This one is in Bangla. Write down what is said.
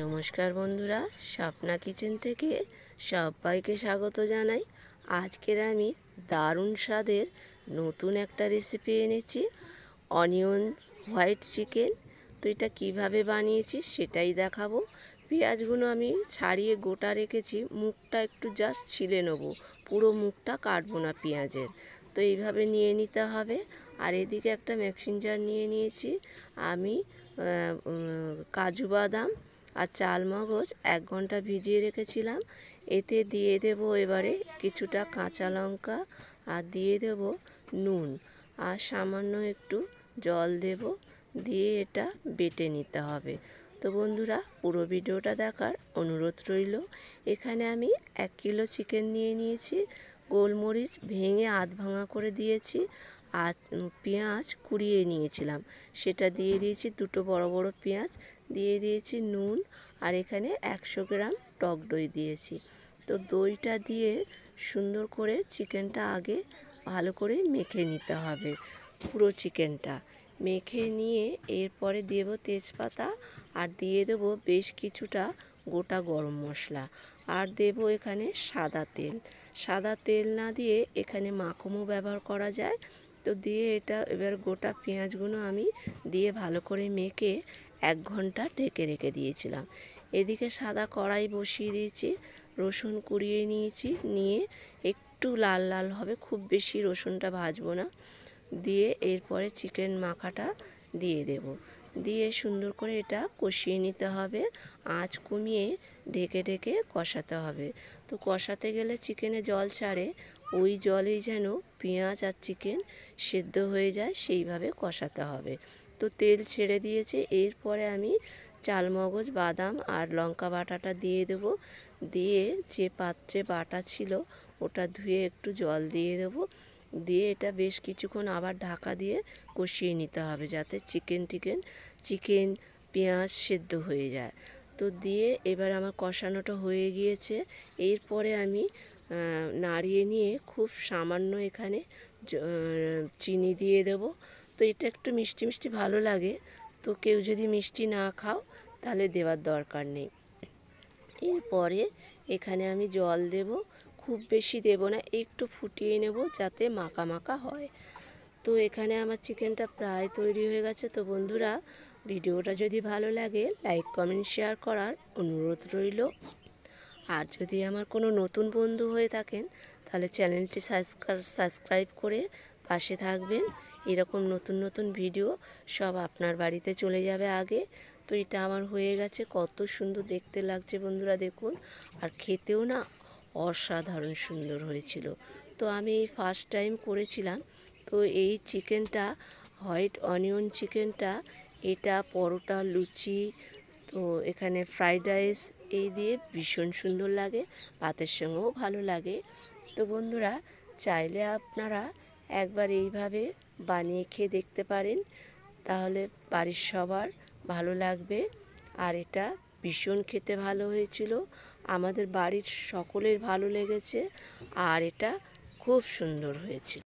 নমস্কার বন্ধুরা, স্বপ্না কিচেন থেকে সবাইকে স্বাগত জানাই। আজকের আমি দারুণ স্বাদের নতুন একটা রেসিপি এনেছি, অনিয়ন হোয়াইট চিকেন। তো এটা কীভাবে বানিয়েছি সেটাই দেখাবো। পেঁয়াজগুলো আমি ছাড়িয়ে গোটা রেখেছি, মুখটা একটু জাস্ট ছিলে নেবো, পুরো মুখটা কাটবো না পেঁয়াজের। তো এইভাবে নিয়ে নিতে হবে। আর এদিকে একটা মিক্সিং জার নিয়ে নিয়েছি আমি কাজু বাদাম আর চালমগজ 1 ঘন্টা ভিজিয়ে রেখেছিলাম। এতে দিয়ে দেব এবারে কিছুটা কাঁচা লঙ্কা, আর দিয়ে দেব নুন, আর সামান্য একটু জল দেব, দিয়ে এটা বেটে নিতে হবে। তো বন্ধুরা, পুরো ভিডিওটা দেখার অনুরোধ রইল। এখানে আমি 1 কিলো চিকেন নিয়ে নিয়েছি, গোলমরিচ ভেঙে আধ ভাঙা করে দিয়েছি, আর পেঁয়াজ কুড়িয়ে নিয়েছিলাম সেটা দিয়ে দিয়েছি, দুটো বড় বড় পেঁয়াজ দিয়ে দিয়েছি, নুন, আর এখানে 100 গ্রাম টক দই দিয়েছি। তো দইটা দিয়ে সুন্দর করে চিকেনটা আগে ভালো করে মেখে নিতে হবে। পুরো চিকেনটা মেখে নিয়ে এরপরে দেব তেজপাতা, আর দিয়ে দেবো বেশ কিছুটা গোটা গরম মশলা, আর দেব এখানে সাদা তেল। সাদা তেল না দিয়ে এখানে মাখনও ব্যবহার করা যায়। তো দিয়ে এটা এবার গোটা পেঁয়াজগুলো আমি দিয়ে ভালো করে মেখে 1 ঘন্টা ঢেকে রেখে দিয়েছিলাম। এদিকে সাদা কড়াই বসিয়ে দিয়েছি, রসুন কুড়িয়ে নিয়েছি, নিয়ে একটু লাল লাল হবে, খুব বেশি রসুনটা ভাজবো না। দিয়ে এরপরে চিকেন মাখাটা দিয়ে দেব, দিয়ে সুন্দর করে এটা কষিয়ে নিতে হবে। আঁচ কমিয়ে ঢেকে ঢেকে কষাতে হবে। তো কষাতে গেলে চিকেনে জল ছাড়ে, ওই জলেই যেন পেঁয়াজ আর চিকেন সেদ্ধ হয়ে যায়, সেইভাবে কষাতে হবে। তো তেল ছেড়ে দিয়েছে, এরপরে আমি চালমগজ বাদাম আর লঙ্কা বাটাটা দিয়ে দেব, দিয়ে যে পাত্রে বাটা ছিল ওটা ধুয়ে একটু জল দিয়ে দেব, দিয়ে এটা বেশ কিছুক্ষণ আবার ঢাকা দিয়ে কষিয়ে নিতে হবে, যাতে চিকেন পেঁয়াজ সেদ্ধ হয়ে যায়। তো দিয়ে এবার আমার কষানোটা হয়ে গিয়েছে। এরপরে আমি নাড়িয়ে নিয়ে খুব সামান্য এখানে চিনি দিয়ে দেব। তো এটা একটু মিষ্টি মিষ্টি ভালো লাগে, তো কেউ যদি মিষ্টি না খাও তাহলে দেওয়ার দরকার নেই। এরপরে এখানে আমি জল দেব, খুব বেশি দেব না, একটু ফুটিয়ে নেব যাতে মাখা মাখা হয়। তো এখানে আমার চিকেনটা প্রায় তৈরি হয়ে গেছে। তো বন্ধুরা, ভিডিওটা যদি ভালো লাগে লাইক কমেন্ট শেয়ার করার অনুরোধ রইল। আর যদি আমার কোনো নতুন বন্ধু হয়ে থাকেন তাহলে চ্যানেলটি সাবস্ক্রাইব করে পাশে থাকবেন। এরকম নতুন নতুন ভিডিও সব আপনার বাড়িতে চলে যাবে আগে। তো এটা আমার হয়ে গেছে, কত সুন্দর দেখতে লাগছে বন্ধুরা, দেখুন। আর খেতেও না অসাধারণ সুন্দর হয়েছিল। তো আমি ফার্স্ট টাইম করেছিলাম। তো এই চিকেনটা, হোয়াইট অনিয়ন চিকেনটা, এটা পরোটা, লুচি, তো এখানে ফ্রাইড রাইস এই দিয়ে ভীষণ সুন্দর লাগে, ভাতের সঙ্গেও ভালো লাগে। তো বন্ধুরা, চাইলে আপনারা একবার এইভাবে বানিয়ে খেয়ে দেখতে পারেন, তাহলে বাড়ির সবার ভালো লাগবে। আর এটা ভীষণ খেতে ভালো হয়েছিল, আমাদের বাড়ির সকলের ভালো লেগেছে, আর এটা খুব সুন্দর হয়েছিল।